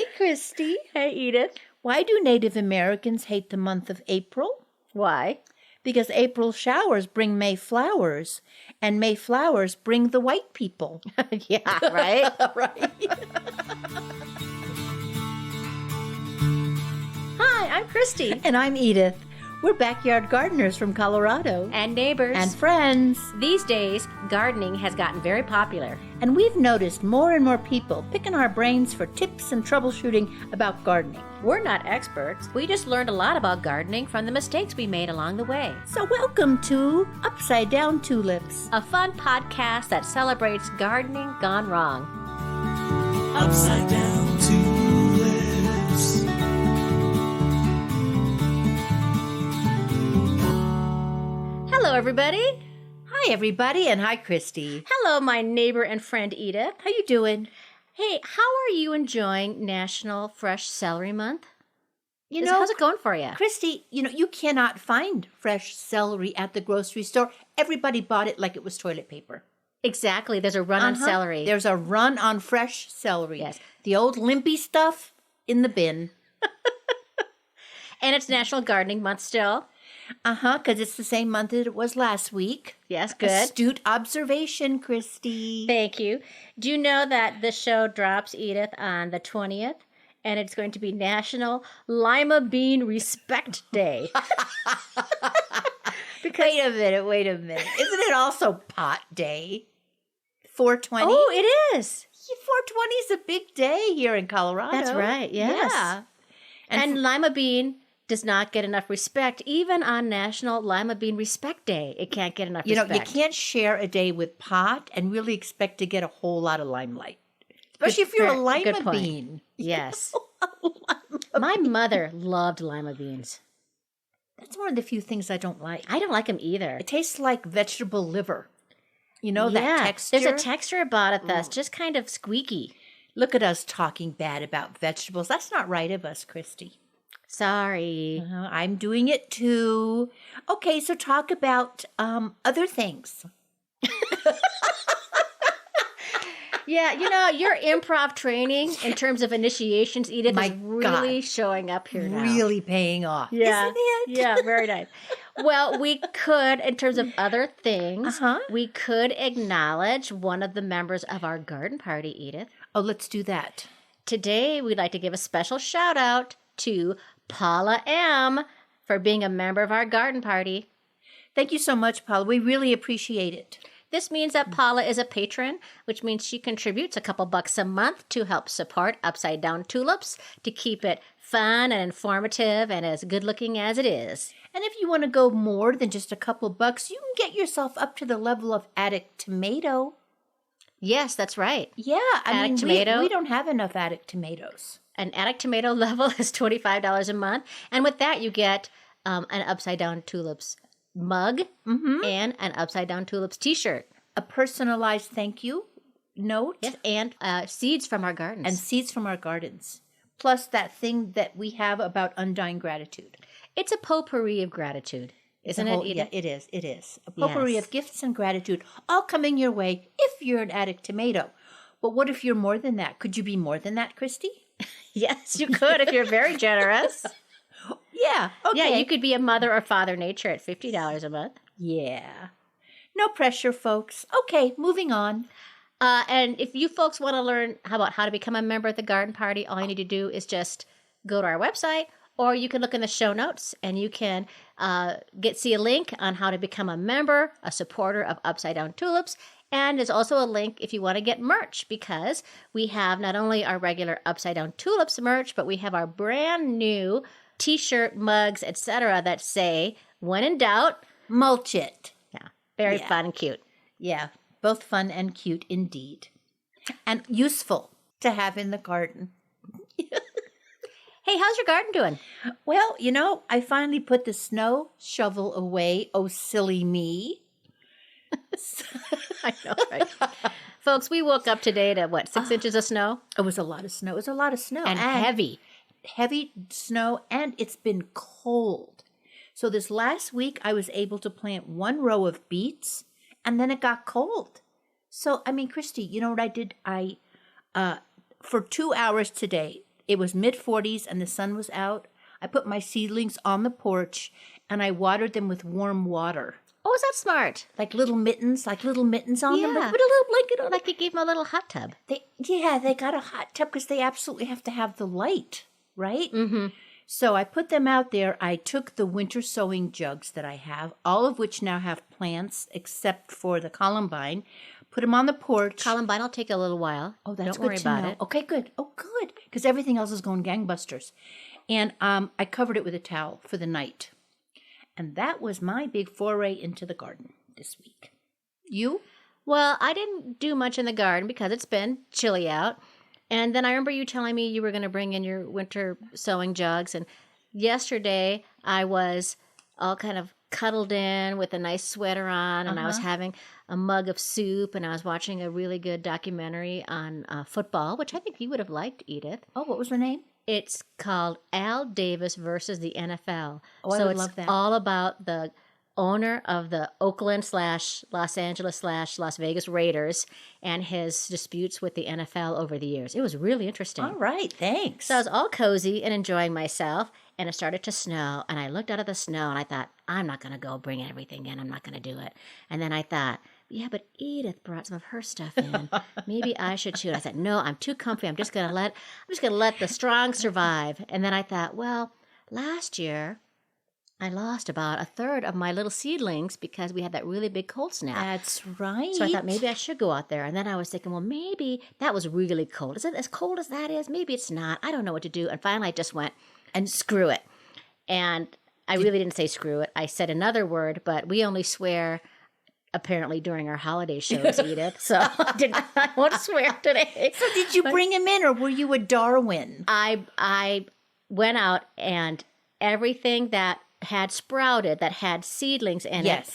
Hey, Christy. Hey, Edith. Why do Native Americans hate the month of April? Why? Because April showers bring May flowers, and May flowers bring the white people. Yeah, right? Right. Hi, I'm Christy. And I'm Edith. We're backyard gardeners from Colorado. And neighbors. And friends. These days, gardening has gotten very popular. And we've noticed more and more people picking our brains for tips and troubleshooting about gardening. We're not experts. We just learned a lot about gardening from the mistakes we made along the way. So welcome to Upside Down Tulips, A fun podcast that celebrates gardening gone wrong. Upside Down Tulips. Hello, everybody. Hi, everybody, and hi, Christy. Hello, my neighbor and friend Edith. How you doing? Hey, how are you enjoying National Fresh Celery Month? You How's it going for you? Christy, you cannot find fresh celery at the grocery store. Everybody bought it like it was toilet paper. Exactly. There's a run on celery. There's a run on fresh celery. Yes. The old limpy stuff in the bin. And it's National Gardening Month still. Because it's the same month that it was last week. Yes, good. Astute observation, Christy. Thank you. Do you know that the show drops, Edith, on the 20th? And it's going to be National Lima Bean Respect Day. Wait a minute. Isn't it also pot day? 420? Oh, it is. 420 is a big day here in Colorado. That's right, yes. Yeah. And Lima Bean does not get enough respect, even on National Lima Bean Respect Day. It can't get enough respect. You can't share a day with pot and really expect to get a whole lot of limelight. Especially if you're a lima bean. Yes. My mother loved lima beans. That's one of the few things I don't like. I don't like them either. It tastes like vegetable liver. That texture? There's a texture about it that's just kind of squeaky. Look at us talking bad about vegetables. That's not right of us, Christy. Sorry. I'm doing it too. Okay, so talk about other things. Yeah, your improv training in terms of initiations, Edith, is really showing up here now. Really paying off, isn't it? Yeah, very nice. Well, we could, in terms of other things, we could acknowledge one of the members of our garden party, Edith. Oh, let's do that. Today, we'd like to give a special shout out to Paula M. for being a member of our garden party. Thank you so much, Paula. We really appreciate it. This means that Paula is a patron, which means she contributes a couple bucks a month to help support Upside Down Tulips to keep it fun and informative and as good looking as it is. And if you want to go more than just a couple bucks, you can get yourself up to the level of Attic Tomato. Yes, that's right. Yeah, Attic Tomato. We don't have enough Attic Tomatoes. An Attic Tomato level is $25 a month. And with that, you get an Upside Down Tulips mug and an Upside Down Tulips t-shirt. A personalized thank you note. Yes, and seeds from our gardens. And seeds from our gardens. Plus that thing that we have about undying gratitude. It's a potpourri of gratitude, isn't it, Edith? Yeah, it is. A potpourri of gifts and gratitude all coming your way if you're an Attic Tomato. But what if you're more than that? Could you be more than that, Christy? Yes, you could if you're very generous. Yeah, okay. Yeah, you could be a Mother or Father Nature at $50 a month. Yeah. No pressure, folks. Okay, moving on. And if you folks want to learn about how to become a member of the garden party, all you need to do is just go to our website, or you can look in the show notes and you can see a link on how to become a member, a supporter of Upside Down Tulips. And there's also a link if you want to get merch, because we have not only our regular Upside Down Tulips merch, but we have our brand new t-shirt, mugs, etc. that say, when in doubt, mulch it. Yeah, very fun and cute. Yeah, both fun and cute indeed. And useful to have in the garden. Hey, how's your garden doing? Well, I finally put the snow shovel away. Oh, silly me. I know, right? Folks, we woke up today to, 6 inches of snow? It was a lot of snow. And heavy. Heavy snow, and it's been cold. So this last week, I was able to plant one row of beets, and then it got cold. So, Christy, you know what I did? For 2 hours today, it was mid-40s and the sun was out. I put my seedlings on the porch and I watered them with warm water. Oh, is that smart? Like little mittens on them. Yeah. Put a little blanket on Like you gave them a little hot tub. They got a hot tub because they absolutely have to have the light, right? Mm-hmm. So I put them out there. I took the winter sowing jugs that I have, all of which now have plants except for the columbine, put them on the porch. Columbine will take a little while. Oh, that's Don't good worry to about know. it. Okay, good. Oh, good. Because everything else is going gangbusters. And I covered it with a towel for the night. And that was my big foray into the garden this week. You? Well, I didn't do much in the garden because it's been chilly out. And then I remember you telling me you were going to bring in your winter sewing jugs. And yesterday I was all kind of cuddled in with a nice sweater on. And I was having a mug of soup. And I was watching a really good documentary on football, which I think you would have liked, Edith. Oh, what was the name? It's called Al Davis versus the NFL. Oh, I would love that. It's all about the owner of the Oakland/Los Angeles/Las Vegas Raiders and his disputes with the NFL over the years. It was really interesting. All right, thanks. So I was all cozy and enjoying myself, and it started to snow, and I looked out of the snow, and I thought, I'm not going to go bring everything in. I'm not going to do it. And then I thought, yeah, but Edith brought some of her stuff in. Maybe I should too. I said, no, I'm too comfy. I'm just going to let the strong survive. And then I thought, well, last year I lost about a third of my little seedlings because we had that really big cold snap. That's right. So I thought maybe I should go out there. And then I was thinking, well, maybe that was really cold. Is it as cold as that is? Maybe it's not. I don't know what to do. And finally I just went and screw it. And I really didn't say screw it. I said another word, but we only swear apparently during our holiday shows, Edith. So I won't swear today. So did you bring him in or were you a Darwin? I went out and everything that had sprouted, that had seedlings in it,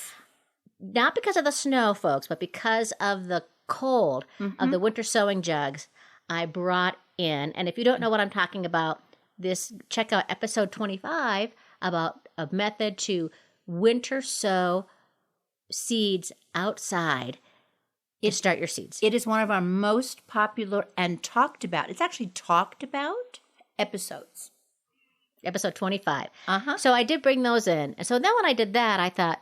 not because of the snow, folks, but because of the cold of the winter sowing jugs, I brought in. And if you don't know what I'm talking about, check out episode 25 about a method to winter sow seeds outside to start your seeds. It is one of our most popular and talked about. It's actually talked about episodes. Episode 25. So I did bring those in. And so then when I did that, I thought,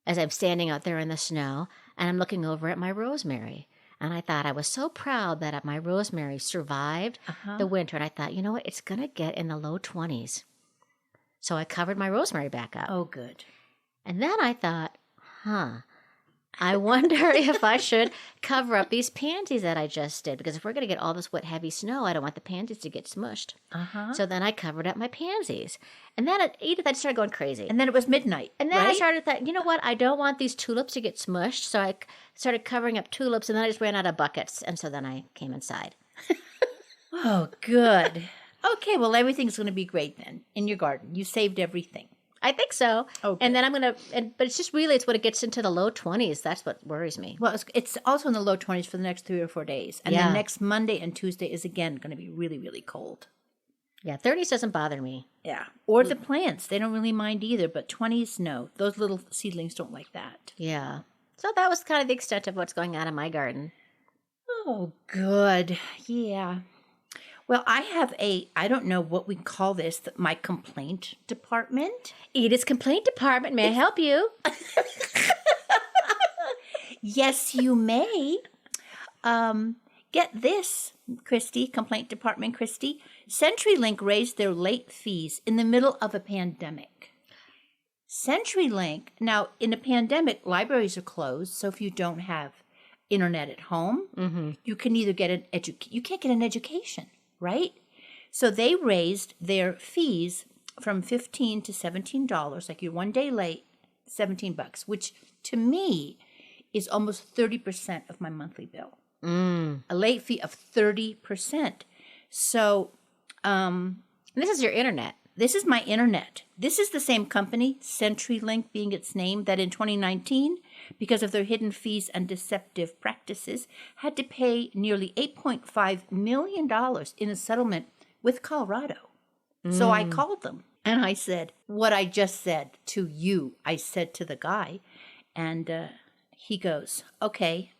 as I'm standing out there in the snow and I'm looking over at my rosemary. And I thought I was so proud that my rosemary survived the winter. And I thought, you know what? It's going to get in the low 20s. So I covered my rosemary back up. Oh, good. And then I thought, I wonder if I should cover up these pansies that I just did. Because if we're going to get all this wet, heavy snow, I don't want the pansies to get smushed. So then I covered up my pansies. And then Edith, I started going crazy. And then it was midnight. And then I started thinking, you know what? I don't want these tulips to get smushed. So I started covering up tulips. And then I just ran out of buckets. And so then I came inside. Oh, good. Okay, well, everything's going to be great then in your garden. You saved everything. I think so. Okay. And then I'm going to, but it's just really, it's when it gets into the low 20s. That's what worries me. Well, it's also in the low 20s for the next 3 or 4 days. And then next Monday and Tuesday is again going to be really, really cold. Yeah, 30s doesn't bother me. Yeah. Or the plants. They don't really mind either, but 20s, no. Those little seedlings don't like that. Yeah. So that was kind of the extent of what's going on in my garden. Oh, good. Yeah. Well, I have I don't know what we call this, my complaint department. Edith's complaint department. May I help you? Yes, you may. Get this, Christy, complaint department, Christy. CenturyLink raised their late fees in the middle of a pandemic. CenturyLink, now in a pandemic, libraries are closed, so if you don't have internet at home, you can either get you can't get an education. Right? So they raised their fees from $15 to $17, like you're 1 day late, $17, which to me is almost 30% of my monthly bill. A late fee of 30%. So this is your internet. This is my internet. This is the same company, CenturyLink being its name, that in 2019, because of their hidden fees and deceptive practices, had to pay nearly $8.5 million in a settlement with Colorado. So I called them and I said, what I just said to you, I said to the guy. And he goes, okay,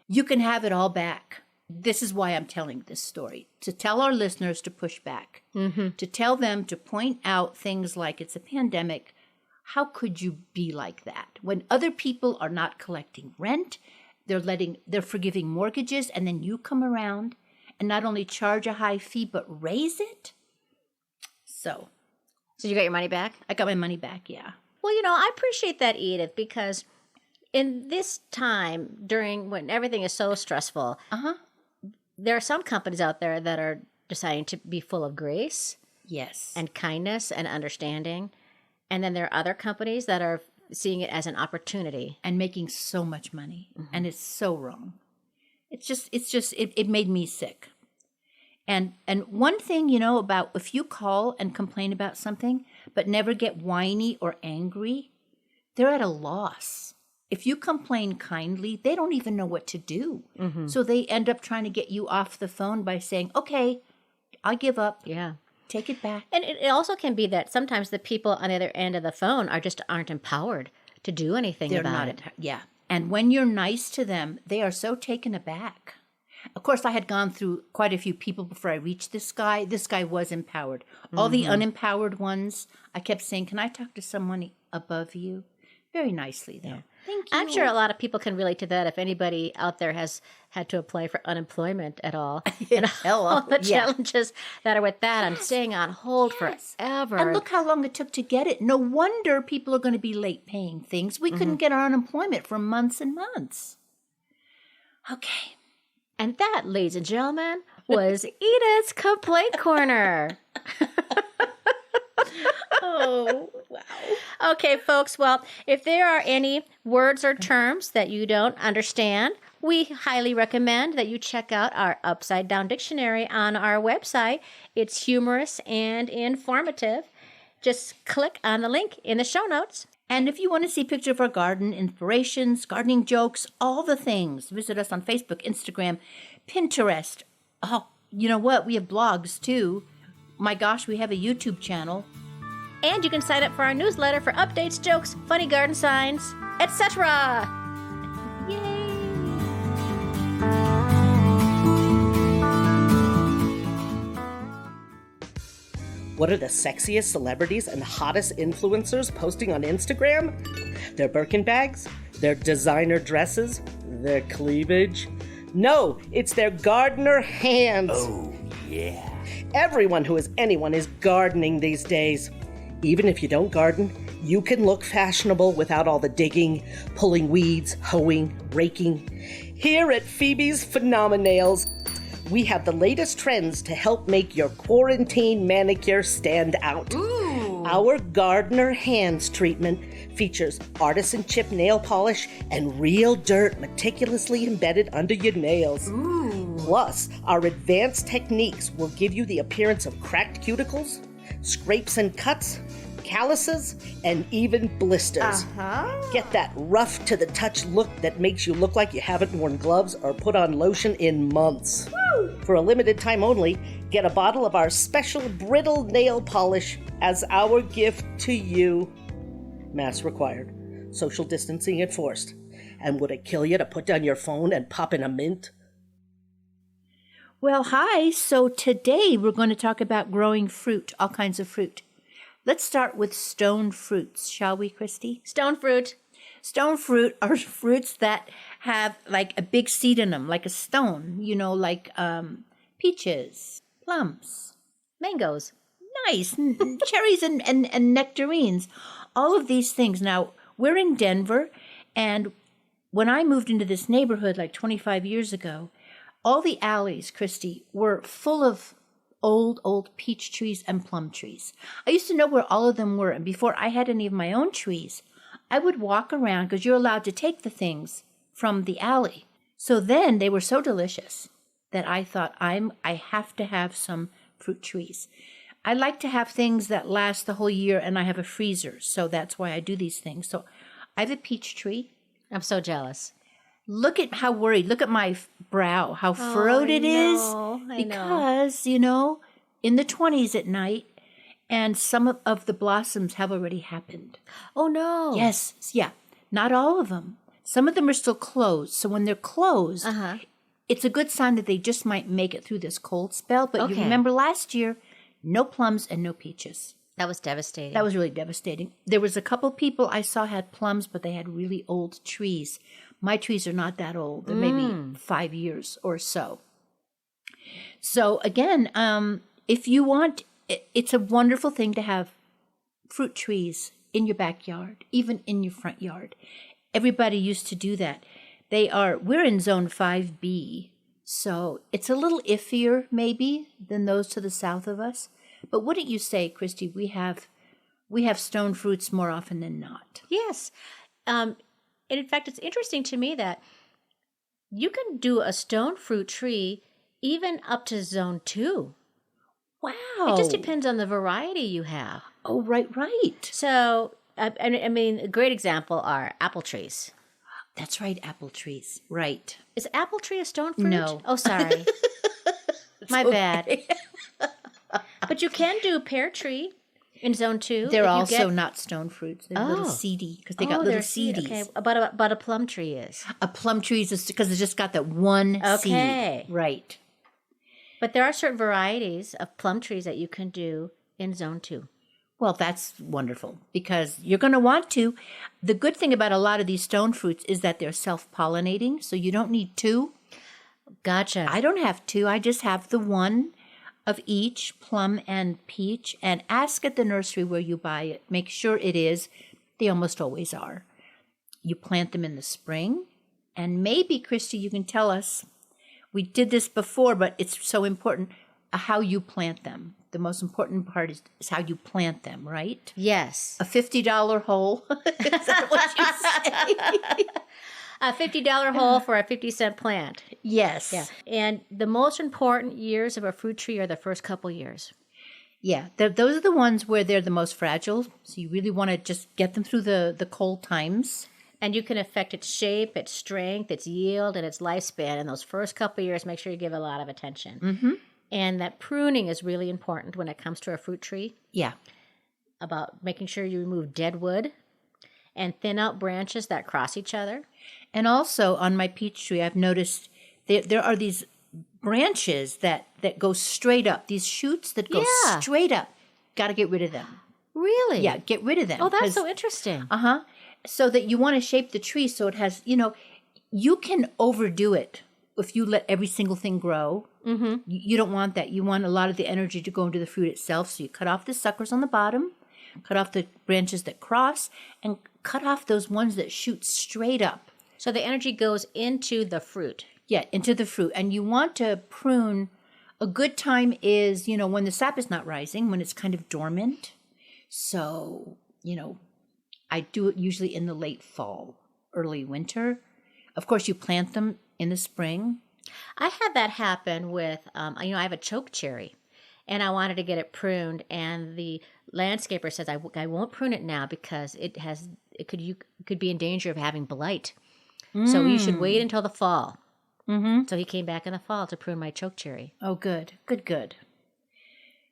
you can have it all back. This is why I'm telling this story, to tell our listeners to push back, to tell them to point out things like it's a pandemic. How could you be like that? When other people are not collecting rent, they're forgiving mortgages, and then you come around and not only charge a high fee, but raise it? So you got your money back? I got my money back, yeah. Well, I appreciate that, Edith, because in this time, when everything is so stressful, there are some companies out there that are deciding to be full of grace. Yes. And kindness and understanding. And then there are other companies that are seeing it as an opportunity. And making so much money. And it's so wrong. It made me sick. And one thing, about if you call and complain about something, but never get whiny or angry, they're at a loss. If you complain kindly, they don't even know what to do. So they end up trying to get you off the phone by saying, okay, I give up. Yeah. Take it back. And it also can be that sometimes the people on the other end of the phone aren't empowered to do anything about it. Yeah. And when you're nice to them, they are so taken aback. Of course, I had gone through quite a few people before I reached this guy. This guy was empowered. All the unempowered ones, I kept saying, can I talk to someone above you? Very nicely, though. Yeah. Thank you. I'm sure a lot of people can relate to that if anybody out there has had to apply for unemployment at all. And all the challenges that are with that. I'm staying on hold forever. And look how long it took to get it. No wonder people are going to be late paying things. We couldn't get our unemployment for months and months. Okay. And that, ladies and gentlemen, was Edith's Complaint Corner. Oh, wow. Okay, folks. Well, if there are any words or terms that you don't understand, we highly recommend that you check out our Upside Down Dictionary on our website. It's humorous and informative. Just click on the link in the show notes. And if you want to see pictures of our garden, inspirations, gardening jokes, all the things, visit us on Facebook, Instagram, Pinterest. Oh, you know what? We have blogs, too. My gosh, we have a YouTube channel. And you can sign up for our newsletter for updates, jokes, funny garden signs, etc. Yay! What are the sexiest celebrities and hottest influencers posting on Instagram? Their Birkin bags? Their designer dresses? Their cleavage? No, it's their gardener hands. Oh, yeah. Everyone who is anyone is gardening these days. Even if you don't garden, you can look fashionable without all the digging, pulling weeds, hoeing, raking. Here at Phoebes of Phenoma Nails, we have the latest trends to help make your quarantine manicure stand out. Ooh. Our Gardener Hands treatment features artisan chip nail polish and real dirt meticulously embedded under your nails. Ooh. Plus, our advanced techniques will give you the appearance of cracked cuticles, scrapes and cuts, calluses, and even blisters. Get that rough to the touch look that makes you look like you haven't worn gloves or put on lotion in months. Woo! For a limited time only, get a bottle of our special brittle nail polish as our gift to you. Mask required. Social distancing enforced. And would it kill you to put down your phone and pop in a mint? Well, hi. So today we're going to talk about growing fruit, all kinds of fruit. Let's start with stone fruits, shall we, Christy? Stone fruit. Stone fruit are fruits that have like a big seed in them, like a stone, like peaches, plums, Mangoes. nice, cherries and nectarines, all of these things. Now, we're in Denver, and when I moved into this neighborhood like 25 years ago, all the alleys, Christy, were full of old peach trees and plum trees. I used to know where all of them were, and before I had any of my own trees, I would walk around because you're allowed to take the things from the alley. So then they were so delicious that I thought I have to have some fruit trees. I like to have things that last the whole year, and I have a freezer, so that's why I do these things. So I have a peach tree. I'm so jealous. Look at how worried. Look at my brow, how furrowed it is. Because, in the 20s at night, and some of the blossoms have already happened. Oh, no. Yes. Yeah. Not all of them. Some of them are still closed. So when they're closed, it's a good sign that they just might make it through this cold spell. But you Okay. remember last year, no plums and no peaches. That was devastating. That was really devastating. There was a couple people I saw had plums, but they had really old trees. My trees are not that old. They're maybe 5 years or so. So again, if you want, it's a wonderful thing to have fruit trees in your backyard, even in your front yard. Everybody used to do that. We're in zone 5B, so it's a little iffier maybe than those to the south of us. But wouldn't you say, Christy, we have stone fruits more often than not? Yes. And in fact, it's interesting to me that you can do a stone fruit tree even up to zone 2. Wow. It just depends on the variety you have. Oh, right. So, I mean, a great example are apple trees. That's right, apple trees. Right. Is apple tree a stone fruit? No. Oh, sorry. My bad. But you can do pear tree in zone 2. They're if you also get- not stone fruits. They're little Oh. seedy because they got little they're seed. seedies. Okay, but a plum tree is. A plum tree is because it's just got that one Okay. seed. Right. But there are certain varieties of plum trees that you can do in zone 2. Well, that's wonderful because you're going to want to. The good thing about a lot of these stone fruits is that they're self-pollinating, so you don't need 2. Gotcha. I don't have 2. I just have the one of each, plum and peach, and ask at the nursery where you buy it. Make sure it is. They almost always are. You plant them in the spring, and maybe, Christy, you can tell us. We did this before, but it's so important how you plant them. The most important part is how you plant them, right? Yes. A $50 hole. Is that what you say? A $50 hole for a 50-cent plant. Yes. Yeah. And the most important years of a fruit tree are the first couple years. Yeah. Those are the ones where they're the most fragile. So you really want to just get them through the cold times. And you can affect its shape, its strength, its yield, and its lifespan. In those first couple years, make sure you give a lot of attention. Mm-hmm. And that pruning is really important when it comes to a fruit tree. Yeah. About making sure you remove dead wood and thin out branches that cross each other. And also on my peach tree, I've noticed there are these branches that go straight up, these shoots that go Yeah. straight up. Got to get rid of them. Really? Yeah, get rid of them. Oh, that's 'cause- so interesting. Uh-huh. So that you want to shape the tree so it has, you can overdo it if you let every single thing grow. Mm-hmm. You don't want that. You want a lot of the energy to go into the fruit itself. So you cut off the suckers on the bottom, cut off the branches that cross, and cut off those ones that shoot straight up. So the energy goes into the fruit. Yeah, into the fruit. And you want to prune. A good time is, when the sap is not rising, when it's kind of dormant. So, I do it usually in the late fall, early winter. Of course, you plant them in the spring. I had that happen with, I have a choke cherry, and I wanted to get it pruned, and the landscaper says I won't prune it now because you could be in danger of having blight. So you should wait until the fall. Mm-hmm. So he came back in the fall to prune my choke cherry. Oh, good.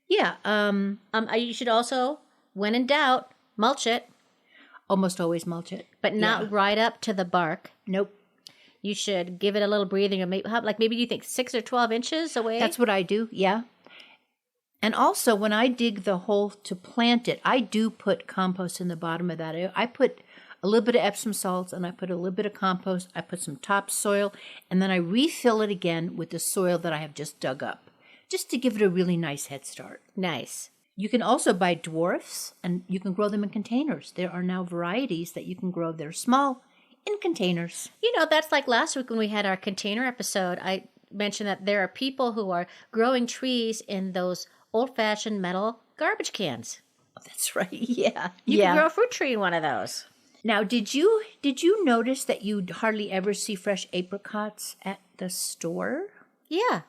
Yeah, You should also, when in doubt, mulch it, almost always mulch it. but not right up to the bark. Nope. You should give it a little breathing, or maybe you think 6 or 12 inches away. That's what I do, yeah. And also, when I dig the hole to plant it, I do put compost in the bottom of that. I put a little bit of Epsom salts, and I put a little bit of compost. I put some topsoil, and then I refill it again with the soil that I have just dug up, just to give it a really nice head start. Nice. You can also buy dwarfs, and you can grow them in containers. There are now varieties that you can grow that are small in containers. That's like last week when we had our container episode. I mentioned that there are people who are growing trees in those old-fashioned metal garbage cans. Oh, that's right. Yeah. You can grow a fruit tree in one of those. Now, did you notice that you hardly ever see fresh apricots at the store? Yeah.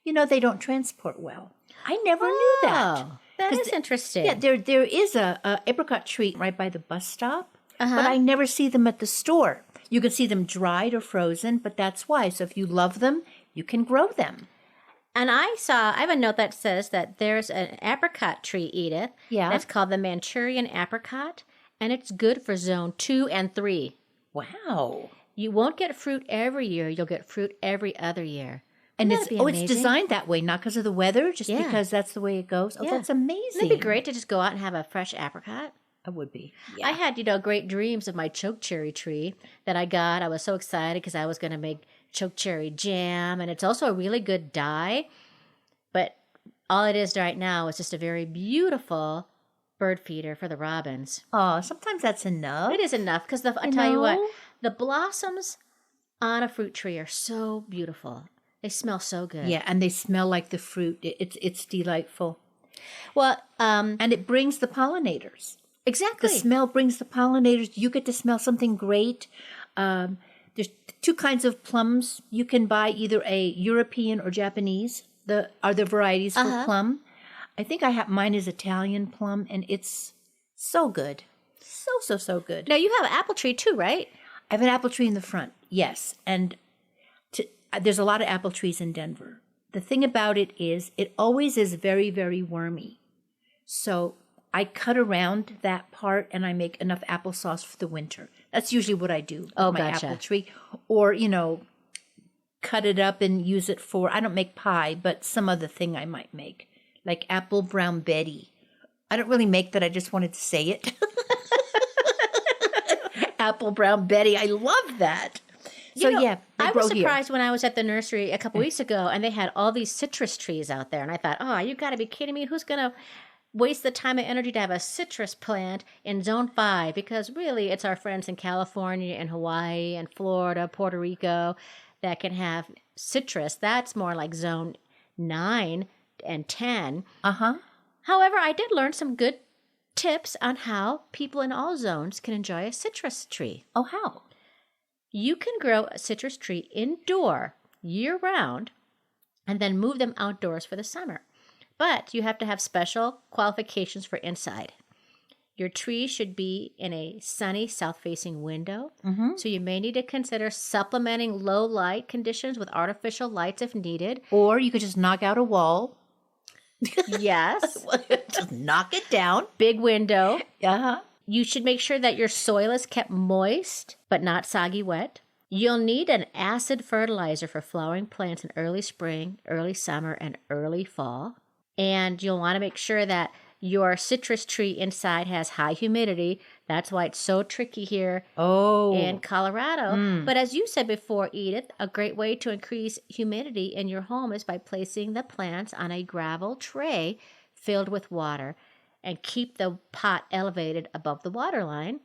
They don't transport well. I never knew that. Oh, that is interesting. Yeah, there is a apricot tree right by the bus stop, Uh-huh. but I never see them at the store. You can see them dried or frozen, but that's why. So if you love them, you can grow them. And I have a note that says that there's an apricot tree, Edith. Yeah. That's called the Manchurian apricot, and it's good for zone 2 and 3. Wow. You won't get fruit every year. You'll get fruit every other year. And Wouldn't that be it's amazing? designed that way, not because of the weather, just Yeah. because that's the way it goes. Oh, Yeah. that's amazing. Wouldn't it be great to just go out and have a fresh apricot? It would be. I had, great dreams of my choke cherry tree that I got. I was so excited because I was going to make choke cherry jam, and it's also a really good dye. But all it is right now is just a very beautiful bird feeder for the robins. Oh, sometimes that's enough. It is enough because I tell you what, the blossoms on a fruit tree are so beautiful. They smell so good. Yeah, and they smell like the fruit. It's delightful. Well, And it brings the pollinators. exactly. The smell brings the pollinators. You get to smell something great. There's two kinds of plums. You can buy either a European or Japanese. Are the varieties for plum. I think mine is Italian plum, and it's so good. So good. Now, you have an apple tree too, right? I have an apple tree in the front, yes. And there's a lot of apple trees in Denver. The thing about it is it always is very, very wormy. So I cut around that part and I make enough applesauce for the winter. That's usually what I do with my apple tree. Or, cut it up and use it for, I don't make pie, but some other thing I might make. Like apple brown Betty. I don't really make that, I just wanted to say it. Apple brown Betty, I love that. So I was surprised when I was at the nursery a couple weeks ago and they had all these citrus trees out there. And I thought, oh, you got to be kidding me. Who's going to waste the time and energy to have a citrus plant in Zone 5? Because really, it's our friends in California and Hawaii and Florida, Puerto Rico that can have citrus. That's more like Zone 9 and 10. However, I did learn some good tips on how people in all zones can enjoy a citrus tree. Oh, how? You can grow a citrus tree indoor year-round and then move them outdoors for the summer. But you have to have special qualifications for inside. Your tree should be in a sunny south-facing window, so you may need to consider supplementing low light conditions with artificial lights if needed. Or you could just knock out a wall. Yes. Just knock it down. Big window. Uh-huh. You should make sure that your soil is kept moist, but not soggy wet. You'll need an acid fertilizer for flowering plants in early spring, early summer, and early fall. And you'll want to make sure that your citrus tree inside has high humidity. That's why it's so tricky here in Colorado. But as you said before, Edith, a great way to increase humidity in your home is by placing the plants on a gravel tray filled with water. And keep the pot elevated above the water line.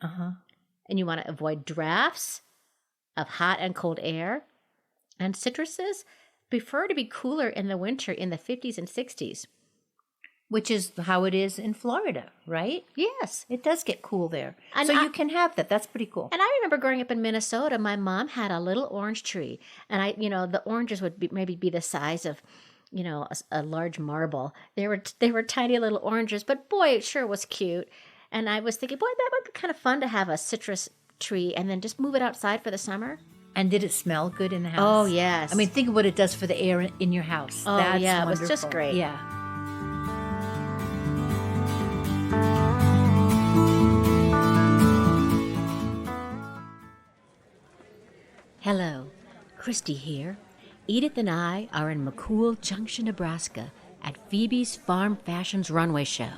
And you want to avoid drafts of hot and cold air. And citruses prefer to be cooler in the winter in the 50s and 60s. Which is how it is in Florida, right? Yes. It does get cool there. And so you can have that. That's pretty cool. And I remember growing up in Minnesota, my mom had a little orange tree. And the oranges would maybe be the size of a large marble. They were tiny little oranges, but boy, it sure was cute. And I was thinking, boy, that would be kind of fun to have a citrus tree and then just move it outside for the summer. And did it smell good in the house? Oh, yes. I mean, think of what it does for the air in your house. Oh, That's yeah, wonderful. it was just great. Yeah. Hello, Christy here. Edith and I are in McCool Junction, Nebraska at Phoebe's Farm Fashions Runway Show.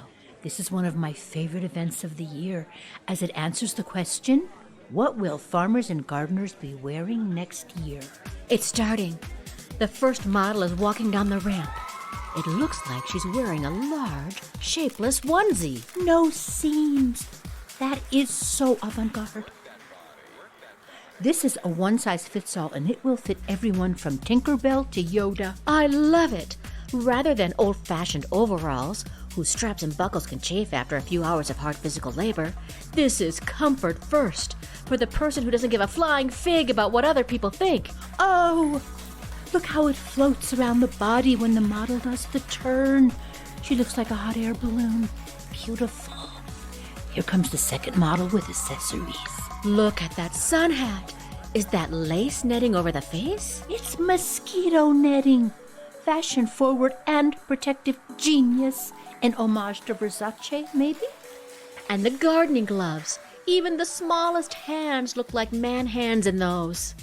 This is one of my favorite events of the year, as it answers the question, what will farmers and gardeners be wearing next year? It's starting. The first model is walking down the ramp. It looks like she's wearing a large, shapeless onesie. No seams. That is so avant-garde. This is a one-size-fits-all, and it will fit everyone from Tinkerbell to Yoda. I love it. Rather than old-fashioned overalls, whose straps and buckles can chafe after a few hours of hard physical labor, this is comfort first for the person who doesn't give a flying fig about what other people think. Oh, look how it floats around the body when the model does the turn. She looks like a hot air balloon. Beautiful. Here comes the second model with accessories. Look at that sun hat. Is that lace netting over the face? It's mosquito netting. Fashion forward and protective genius. An homage to Versace, maybe? And the gardening gloves. Even the smallest hands look like man hands in those.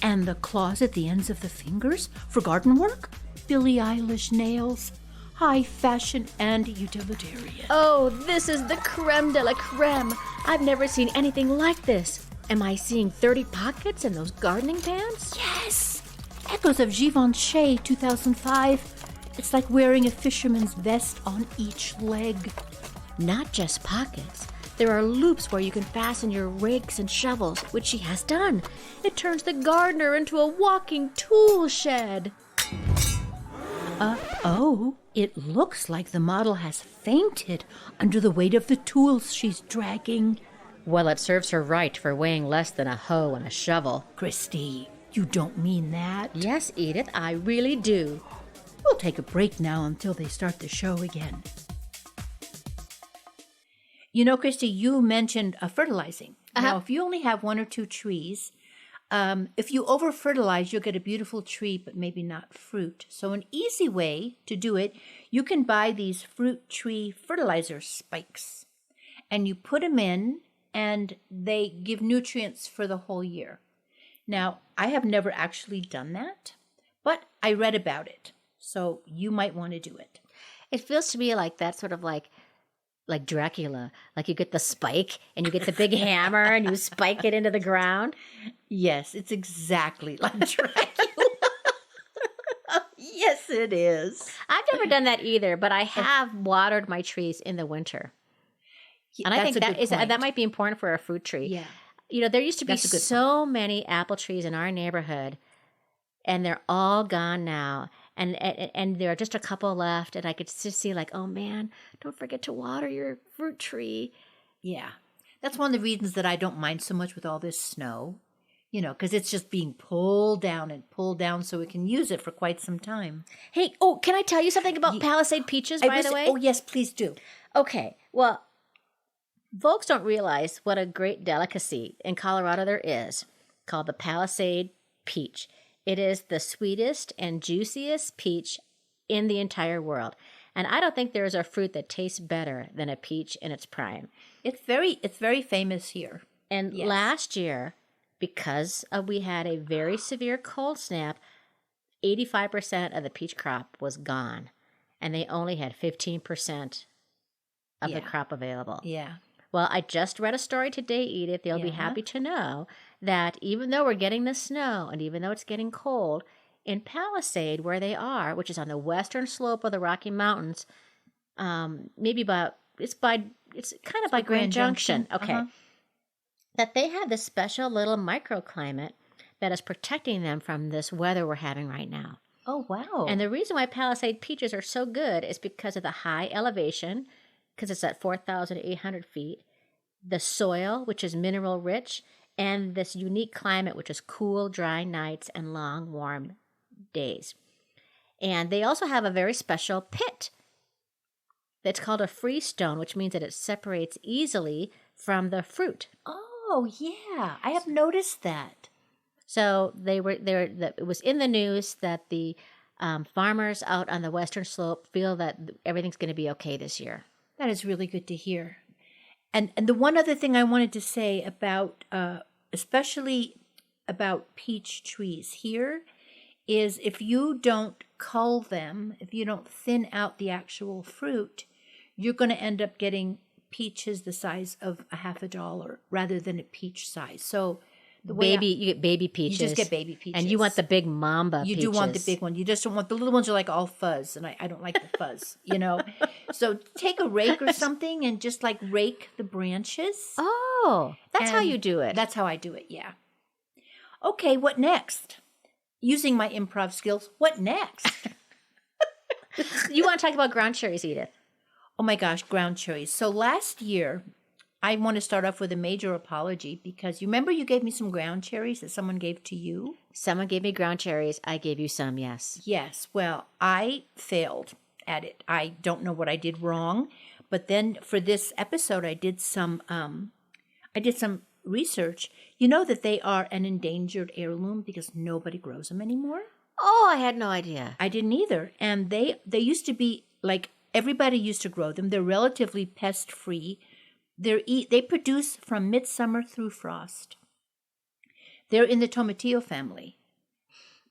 And the claws at the ends of the fingers for garden work? Billie Eilish nails. High fashion and utilitarian. Oh, this is the creme de la creme. I've never seen anything like this. Am I seeing 30 pockets in those gardening pants? Yes! Echoes of Givenchy 2005. It's like wearing a fisherman's vest on each leg. Not just pockets. There are loops where you can fasten your rakes and shovels, which she has done. It turns the gardener into a walking tool shed. Oh, it looks like the model has fainted under the weight of the tools she's dragging. Well, it serves her right for weighing less than a hoe and a shovel. Christy, you don't mean that. Yes, Edith, I really do. We'll take a break now until they start the show again. You know, Christy, you mentioned fertilizing. Now, if you only have 1 or 2 trees, if you over-fertilize, you'll get a beautiful tree, but maybe not fruit. So an easy way to do it, you can buy these fruit tree fertilizer spikes. And you put them in, and they give nutrients for the whole year. Now, I have never actually done that, but I read about it. So you might want to do it. It feels to me like that sort of like Dracula. Like you get the spike and you get the big hammer and you spike it into the ground. Yes, it's exactly like Dracula. Yes, it is. I've never done that either, but I have watered my trees in the winter. And I think that might be important for a fruit tree. Yeah. You know, there used to be so many apple trees in our neighborhood, and they're all gone now. And there are just a couple left, and I could just see like, oh man, don't forget to water your fruit tree. Yeah. That's one of the reasons that I don't mind so much with all this snow, you know, because it's just being pulled down so we can use it for quite some time. Hey, can I tell you something about Palisade Peaches, by the way? Oh, yes, please do. Okay, well, folks don't realize what a great delicacy in Colorado there is called the Palisade Peach. It is the sweetest and juiciest peach in the entire world. And I don't think there is a fruit that tastes better than a peach in its prime. It's very famous here. And last year, because we had a very severe cold snap, 85% of the peach crop was gone. And they only had 15% of the crop available. Yeah. Well, I just read a story today, Edith. They'll be happy to know that even though we're getting the snow and even though it's getting cold, in Palisade, where they are, which is on the western slope of the Rocky Mountains, it's kind of by Grand Junction. Okay. That they have this special little microclimate that is protecting them from this weather we're having right now. Oh, wow. And the reason why Palisade peaches are so good is because of the high elevation, because it's at 4,800 feet, the soil, which is mineral rich, and this unique climate, which is cool, dry nights and long, warm days. And they also have a very special pit that's called a freestone, which means that it separates easily from the fruit. Oh, yeah. I have noticed that. So it was in the news that the farmers out on the western slope feel that everything's going to be okay this year. That is really good to hear. And the one other thing I wanted to say about, especially about peach trees here, is if you don't cull them, if you don't thin out the actual fruit, you're going to end up getting peaches the size of $50 rather than a peach size. So you get baby peaches. You just get baby peaches. And you want the big mamba peaches. You do want the big one. You just don't want the little ones are like all fuzz, and I don't like the fuzz, you know. So take a rake or something and just like rake the branches. Oh, that's how you do it. That's how I do it, yeah. Okay, what next? Using my improv skills, what next? You want to talk about ground cherries, Edith? Oh my gosh, ground cherries. So last year, I want to start off with a major apology because you remember you gave me some ground cherries that someone gave to you? Someone gave me ground cherries. I gave you some, yes. Yes. Well, I failed at it. I don't know what I did wrong. But then for this episode, I did some research. You know that they are an endangered heirloom because nobody grows them anymore? Oh, I had no idea. I didn't either. And they used to be like everybody used to grow them. They're relatively pest-free. They produce from midsummer through frost. They're in the tomatillo family.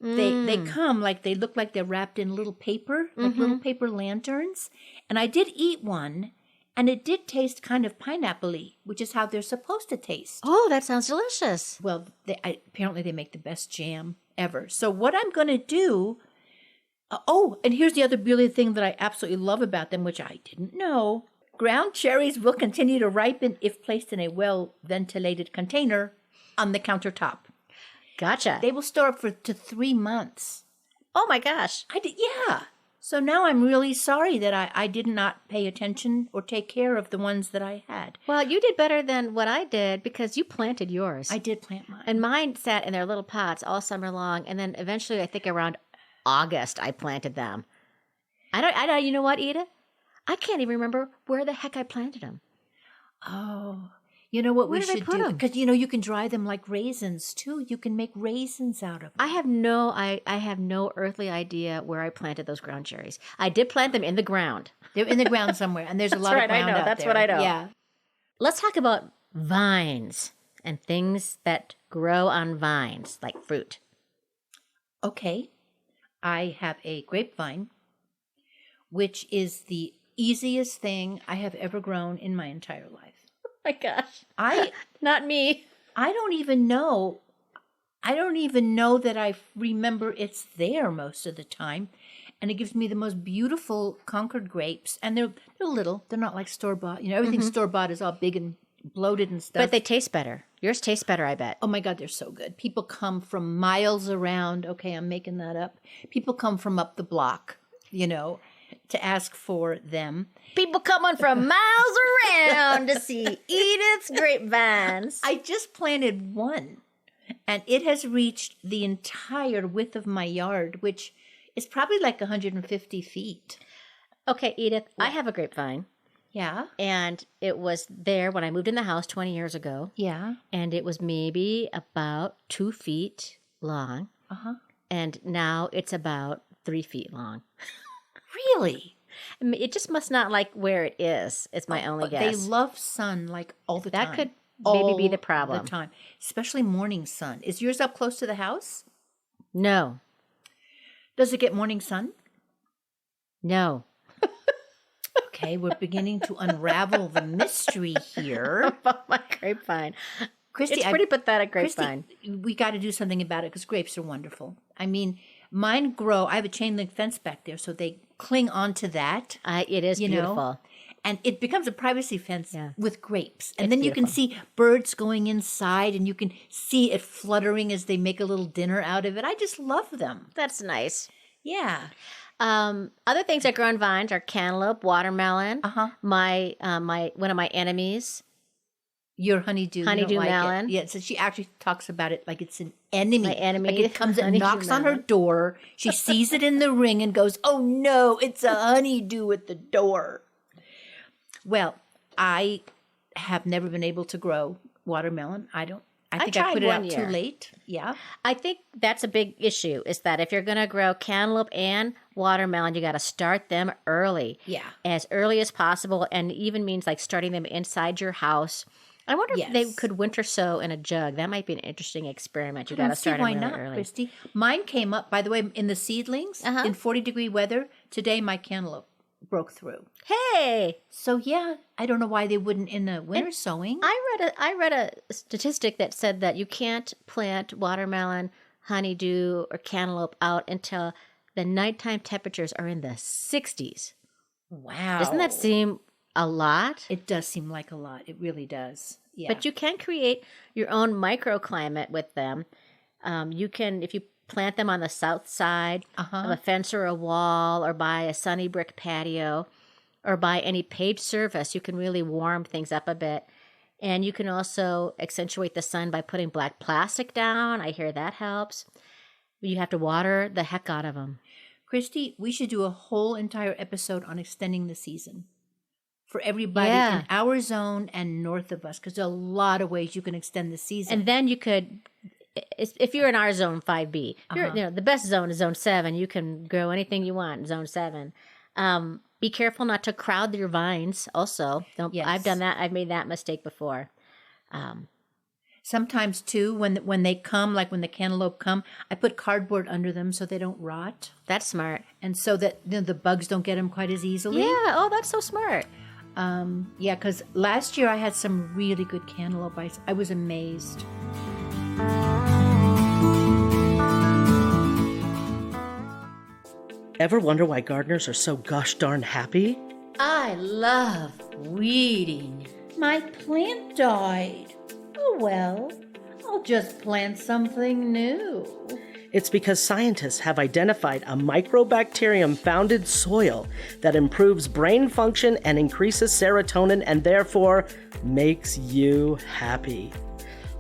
They come like they look like they're wrapped in little paper, like little paper lanterns. And I did eat one, and it did taste kind of pineapple-y, which is how they're supposed to taste. Oh, that sounds delicious. Well, apparently they make the best jam ever. So what I'm going to do... and here's the other really thing that I absolutely love about them, which I didn't know. Ground cherries will continue to ripen if placed in a well-ventilated container on the countertop. Gotcha. They will store up to 3 months. Oh my gosh. Yeah. So now I'm really sorry that I did not pay attention or take care of the ones that I had. Well, you did better than what I did because you planted yours. I did plant mine. And mine sat in their little pots all summer long. And then eventually, I think around August, I planted them. I don't, you know what, Edith? I can't even remember where the heck I planted them. Oh, you know what Where we did I should put do? 'em? Because, you can dry them like raisins, too. You can make raisins out of them. I have no earthly idea where I planted those ground cherries. I did plant them in the ground. They're in the ground somewhere, and there's a lot of ground out That's there. what I know. Yeah. Let's talk about vines and things that grow on vines, like fruit. Okay. I have a grapevine, which is the easiest thing I have ever grown in my entire life. My gosh. I Not me. I don't even know that I remember it's there most of the time. And it gives me the most beautiful Concord grapes. And they're little. They're not like store-bought. Everything store-bought is all big and bloated and stuff. But they taste better. Yours tastes better, I bet. Oh my God, they're so good. People come from miles around. Okay, I'm making that up. People come from up the block, to ask for them. People coming from miles around to see Edith's grapevines. I just planted one, and it has reached the entire width of my yard, which is probably like 150 feet. Okay, Edith, I have a grapevine. Yeah? And it was there when I moved in the house 20 years ago. Yeah. And it was maybe about 2 feet long. Uh-huh. And now it's about 3 feet long. Really? I mean, it just must not like where it is. It's my only guess. They love sun like all the time. That could maybe be the problem. All the time. Especially morning sun. Is yours up close to the house? No. Does it get morning sun? No. Okay, we're beginning to unravel the mystery here. About my grapevine. Christy, It's pretty pathetic grapevine. Christy, we got to do something about it because grapes are wonderful. I mean, mine grow. I have a chain link fence back there, so they cling onto that. It is beautiful. And it becomes a privacy fence with grapes. And It's then you can beautiful. see birds going inside, and you can see it fluttering as they make a little dinner out of it. I just love them. That's nice. Yeah. Other things that grow on vines are cantaloupe, watermelon. Uh-huh. My one of my enemies. Your honeydew. You Honeydew don't like melon. It. Yeah, so she actually talks about it like it's an enemy. My enemy, Like it comes, it honeydew knocks on her melon. door. She sees it in the ring and goes, "Oh no, it's a honeydew at the door." Well, I have never been able to grow watermelon. I think I tried put it one out year. too late. Yeah. I think that's a big issue is that if you're going to grow cantaloupe and watermelon, you got to start them early. Yeah. As early as possible, and even means like starting them inside your house. I wonder if they Yes. could winter sow in a jug. That might be an interesting experiment. You I got to don't see start why them really not, early. Christy. Mine came up, by the way, in the seedlings in 40-degree weather. Today, my cantaloupe broke through. Hey, So yeah, I don't know why they wouldn't in the winter sowing. I read a statistic that said that you can't plant watermelon, honeydew, or cantaloupe out until the nighttime temperatures are in the 60s. Wow. Doesn't that seem a lot? It does seem like a lot. It really does. Yeah. But you can create your own microclimate with them. You can, if you plant them on the south side of a fence or a wall, or by a sunny brick patio, or by any paved surface, you can really warm things up a bit. And you can also accentuate the sun by putting black plastic down. I hear that helps. You have to water the heck out of them. Christy, we should do a whole entire episode on extending the season for everybody Yeah. in our zone and north of us, because there are a lot of ways you can extend the season. And then you could, if you're in our zone 5B, the best zone is zone 7. You can grow anything you want in zone 7. Be careful not to crowd your vines also. Yes. I've done that. I've made that mistake before. Sometimes too, when they come, like when the cantaloupe come, I put cardboard under them so they don't rot, That's smart. and so that the bugs don't get them quite as easily. Yeah. Oh, that's so smart. Yeah, because last year I had some really good cantaloupe. I was amazed. Ever wonder why gardeners are so gosh darn happy? I love weeding. My plant died. Oh well, I'll just plant something new. It's because scientists have identified a microbacterium found in soil that improves brain function and increases serotonin and therefore makes you happy.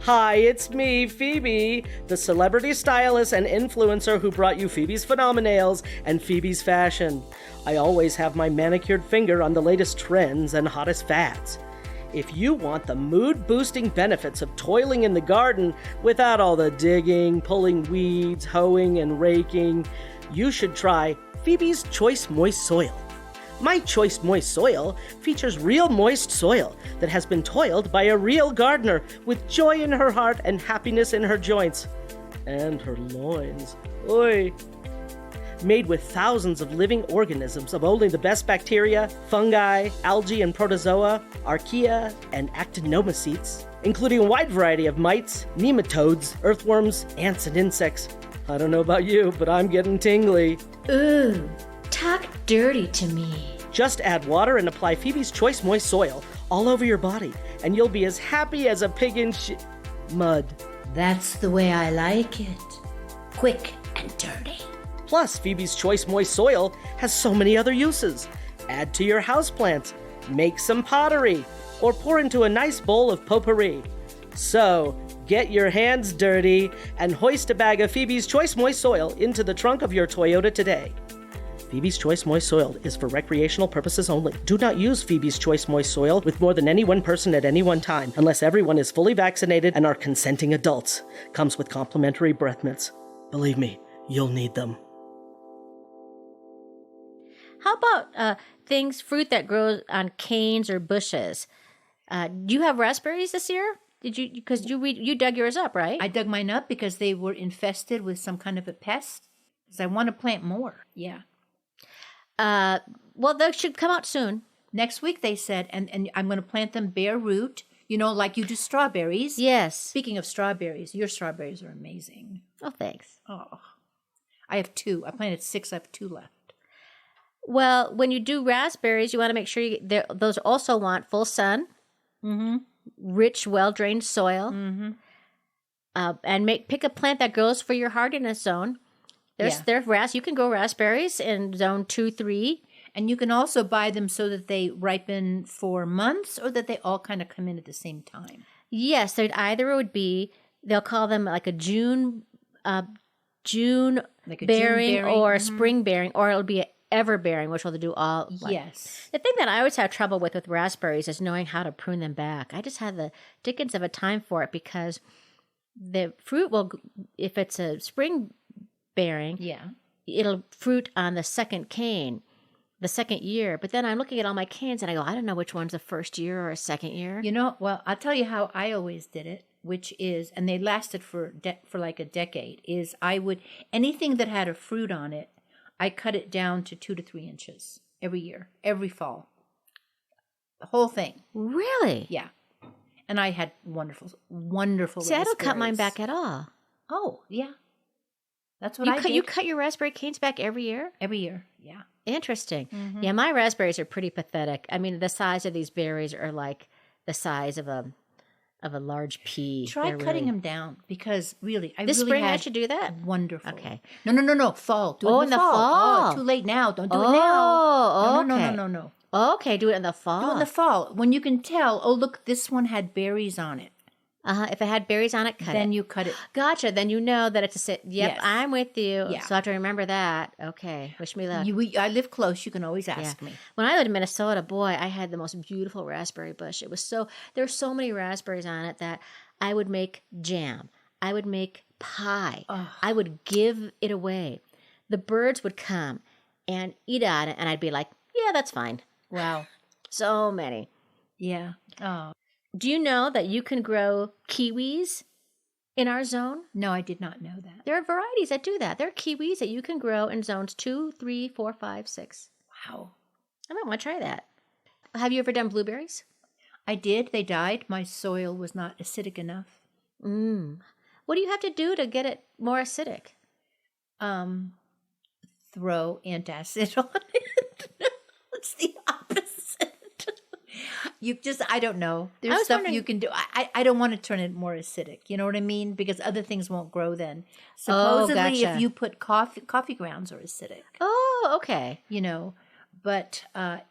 Hi, it's me, Phoebe, the celebrity stylist and influencer who brought you Phoebes Phenoma Nails and Phoebe's Fashion. I always have my manicured finger on the latest trends and hottest fads. If you want the mood-boosting benefits of toiling in the garden without all the digging, pulling weeds, hoeing, and raking, you should try Phoebes Choice Moist Soil. My Choice Moist Soil features real moist soil that has been toiled by a real gardener with joy in her heart and happiness in her joints. And her loins. Oi! Made with thousands of living organisms of only the best bacteria, fungi, algae and protozoa, archaea, and actinomycetes, including a wide variety of mites, nematodes, earthworms, ants, and insects. I don't know about you, but I'm getting tingly. Ooh, talk dirty to me. Just add water and apply Phoebe's Choice Moist Soil all over your body, and you'll be as happy as a pig in mud. That's the way I like it. Quick and dirty. Plus, Phoebe's Choice Moist Soil has so many other uses. Add to your houseplants, make some pottery, or pour into a nice bowl of potpourri. So, get your hands dirty and hoist a bag of Phoebe's Choice Moist Soil into the trunk of your Toyota today. Phoebe's Choice Moist Soil is for recreational purposes only. Do not use Phoebe's Choice Moist Soil with more than any one person at any one time, unless everyone is fully vaccinated and are consenting adults. Comes with complimentary breath mints. Believe me, you'll need them. How about fruit that grows on canes or bushes? Do you have raspberries this year? Did you? Because you dug yours up, right? I dug mine up because they were infested with some kind of a pest. Because I want to plant more. Yeah. Well, they should come out soon. Next week, they said, and I'm going to plant them bare root, like you do strawberries. Yes. Speaking of strawberries, your strawberries are amazing. Oh, thanks. Oh, I have 2. I planted 6. I have 2 left. Well, when you do raspberries, you want to make sure those also want full sun, rich, well-drained soil, and pick a plant that grows for your hardiness zone. You can grow raspberries in zone 2, 3. And you can also buy them so that they ripen for months or that they all kind of come in at the same time. Yes, they'll call them like a June bearing or spring bearing, or it'll be an ever bearing, which will do all. Yes. The thing that I always have trouble with raspberries is knowing how to prune them back. I just had the dickens of a time for it because the fruit will, if it's a spring bearing, it'll fruit on the second cane, the second year. But then I'm looking at all my canes and I go, I don't know which one's a first year or a second year. Well, I'll tell you how I always did it, which is, and they lasted for like a decade, is anything that had a fruit on it, I cut it down to 2 to 3 inches every year, every fall. The whole thing. Really? Yeah. And I had wonderful See, I don't cut mine back at all. Oh, yeah. That's what I did. You cut your raspberry canes back every year? Every year, yeah. Interesting. Yeah, my raspberries are pretty pathetic. I mean, the size of these berries are like the size of a large pea. Try cutting them down because really, this spring I should do that. Wonderful. Okay. No. Fall. Do it in the fall. Oh, too late now. Don't do it now. Oh, okay. No. Okay, do it in the fall. Do it in the fall when you can tell. Oh, look, this one had berries on it. If it had berries on it, then you cut it. Gotcha. Then you know that it's a sit. Yep, yes. I'm with you. Yeah. So I have to remember that. Okay. Wish me luck. I live close. You can always ask me. When I lived in Minnesota, boy, I had the most beautiful raspberry bush. There were so many raspberries on it that I would make jam. I would make pie. Oh. I would give it away. The birds would come and eat on it, and I'd be like, Yeah, that's fine. Wow. So many. Yeah. Oh. Do you know that you can grow kiwis in our zone? No, I did not know that. There are varieties that do that. There are kiwis that you can grow in zones 2, 3, 4, 5, 6. Wow. I might want to try that. Have you ever done blueberries? I did. They died. My soil was not acidic enough. What do you have to do to get it more acidic? Throw antacid on it. It's the opposite. I don't know. I There's was stuff wondering- you can do. I don't want to turn it more acidic. You know what I mean? Because other things won't grow then. Oh, Supposedly, gotcha. if you put coffee grounds are acidic. Oh, okay. You know, but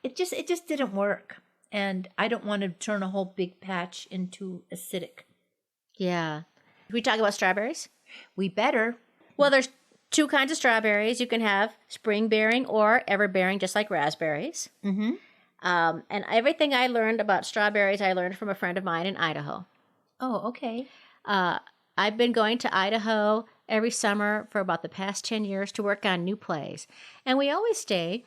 it just didn't work. And I don't want to turn a whole big patch into acidic. Yeah. We talk about strawberries? We better. Well, there's 2 kinds of strawberries. You can have spring bearing or ever bearing, just like raspberries. Mm-hmm. And everything I learned about strawberries, I learned from a friend of mine in Idaho. Oh, okay. I've been going to Idaho every summer for about the past 10 years to work on new plays. And we always stay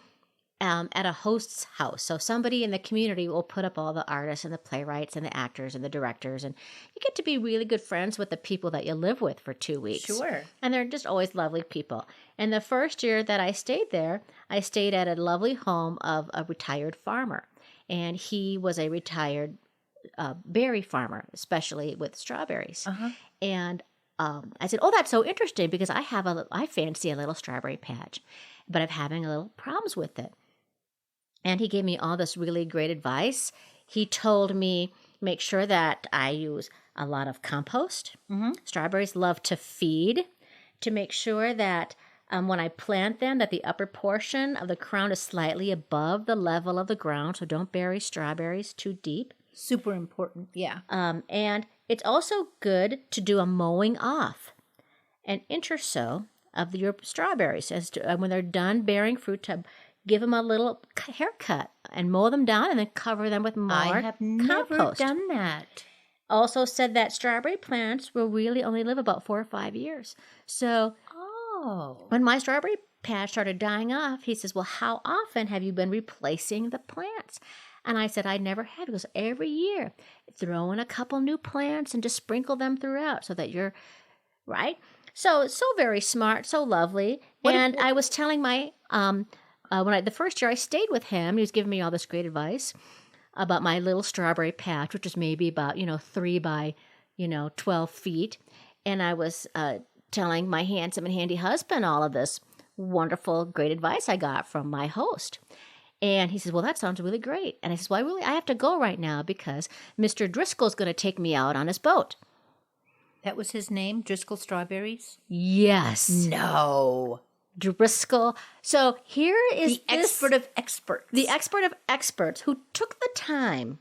at a host's house. So somebody in the community will put up all the artists and the playwrights and the actors and the directors. And you get to be really good friends with the people that you live with for 2 weeks. Sure. And they're just always lovely people. And the first year that I stayed there, I stayed at a lovely home of a retired farmer. And he was a retired berry farmer, especially with strawberries. Uh-huh. And I said, "Oh, that's so interesting because I fancy a little strawberry patch, but I'm having a little problems with it." And he gave me all this really great advice. He told me make sure that I use a lot of compost. Mm-hmm. Strawberries love to feed. To make sure that when I plant them, that the upper portion of the crown is slightly above the level of the ground, so don't bury strawberries too deep. Super important. Yeah. And it's also good to do a mowing off, an inch or so of your strawberries when they're done bearing fruit, to give them a little haircut and mow them down and then cover them with more I have never compost. done that. Also said that strawberry plants will really only live about 4 or 5 years. So Oh. when my strawberry patch started dying off, he says, "Well, how often have you been replacing the plants?" And I said, "I never have." He goes, "Every year, throw in a couple new plants and just sprinkle them throughout so that you're right." So very smart, so lovely. I was telling my the first year I stayed with him, he was giving me all this great advice about my little strawberry patch, which is maybe about 3 by 12 feet, and I was telling my handsome and handy husband all of this wonderful, great advice I got from my host. And he says, "Well, that sounds really great." And I says, "Well, I have to go right now because Mr. Driscoll's going to take me out on his boat." That was his name, Driscoll Strawberries? Yes. No. Driscoll. So here is The expert of experts. the expert of experts who took the time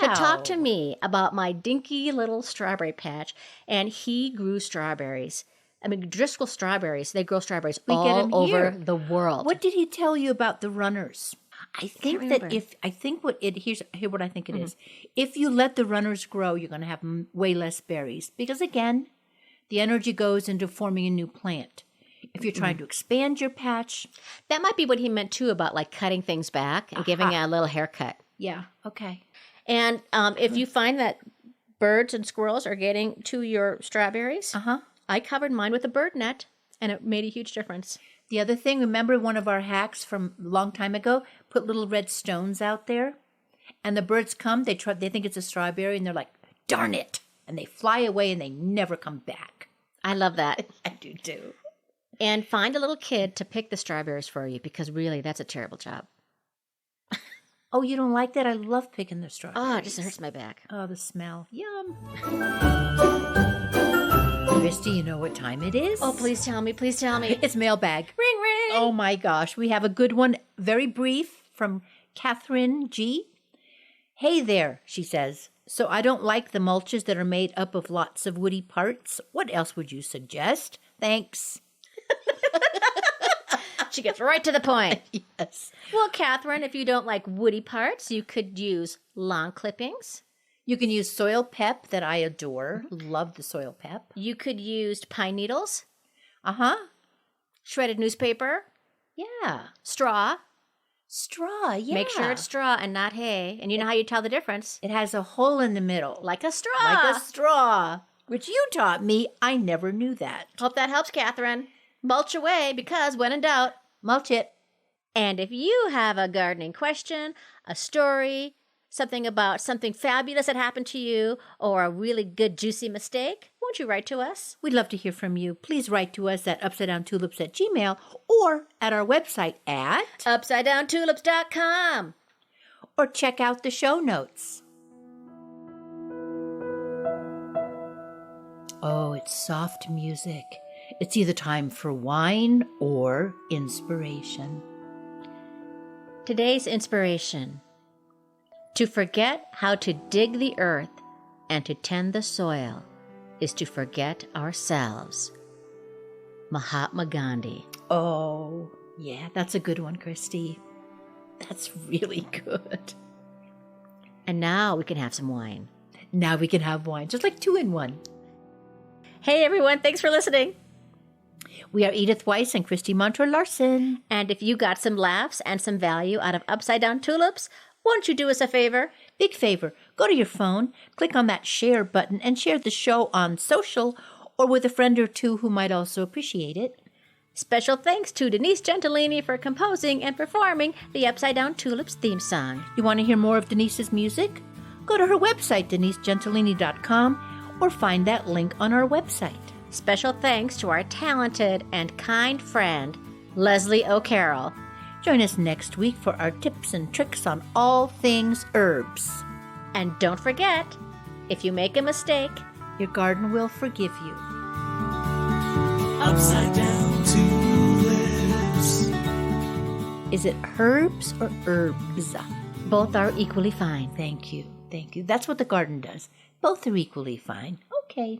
to talk to me about my dinky little strawberry patch. And he grew strawberries. I mean, Driscoll strawberries, they grow strawberries We get 'em all over here. the world. What did he tell you about the runners? I think that remember. here's what I think it is. If you let the runners grow, you're going to have way less berries because again, the energy goes into forming a new plant. If you're trying to expand your patch, That might be what he meant too about like cutting things back and giving it a little haircut. yeah, okay. And if you find that birds and squirrels are getting to your strawberries, Uh-huh. I covered mine with a bird net, and it made a huge difference. The other thing, remember one of our hacks from a long time ago? Put little red stones out there, and the birds come. They think it's a strawberry, and they're like, "Darn it!" and they fly away, and they never come back. I love that. I do too. And find a little kid to pick the strawberries for you because really, that's a terrible job. Oh, you don't like that? I love picking the strawberries. Oh, it just hurts my back. Oh, the smell. Yum. Christy, you know what time it is? Oh, please tell me. Please tell me. It's mailbag. Ring, ring. Oh my gosh, we have a good one, very brief, from Catherine G. "Hey there," she says. "So I don't like the mulches that are made up of lots of woody parts. What else would you suggest? Thanks." She gets right to the point. Yes. Well, Catherine, if you don't like woody parts, you could use lawn clippings. You can use soil pep that I adore. Love the soil pep. You could use pine needles, Uh-huh. shredded newspaper, Yeah. straw. Straw, yeah. Make sure it's straw and not hay. And you know how you tell the difference? It has a hole in the middle. Like a straw. Like a straw. Which you taught me. I never knew that. Hope that helps, Catherine. Mulch away because when in doubt, Mulch it. and if you have a gardening question, a story, something about something fabulous that happened to you, or a really good juicy mistake, won't you write to us? We'd love to hear from you. Please write to us at upsidedowntulips@gmail.com or at our website at UpsideDownTulips.com. or check out the show notes. Oh, it's soft music. It's either time for wine or inspiration. Today's inspiration. To forget how to dig the earth and to tend the soil is to forget ourselves. Mahatma Gandhi. Oh, yeah, that's a good one, Christy. That's really good. And now we can have some wine. Now we can have wine, just like 2 in 1. Hey everyone, thanks for listening. We are Edith Weiss and Christy Montreux Larson. And if you got some laughs and some value out of Upside Down Tulips, won't you do us a favor? Big favor, go to your phone, click on that share button, and share the show on social or with a friend or two who might also appreciate it. Special thanks to Denise Gentilini for composing and performing the Upside Down Tulips theme song. You want to hear more of Denise's music? Go to her website, denisegentilini.com, or find that link on our website. Special thanks to our talented and kind friend, Leslie O'Carroll. Join us next week for our tips and tricks on all things herbs. And don't forget, if you make a mistake, Your garden will forgive you. Upside down tulips. Is it herbs or herbs? both are equally fine. Thank you. Thank you. That's what the garden does. Both are equally fine. Okay.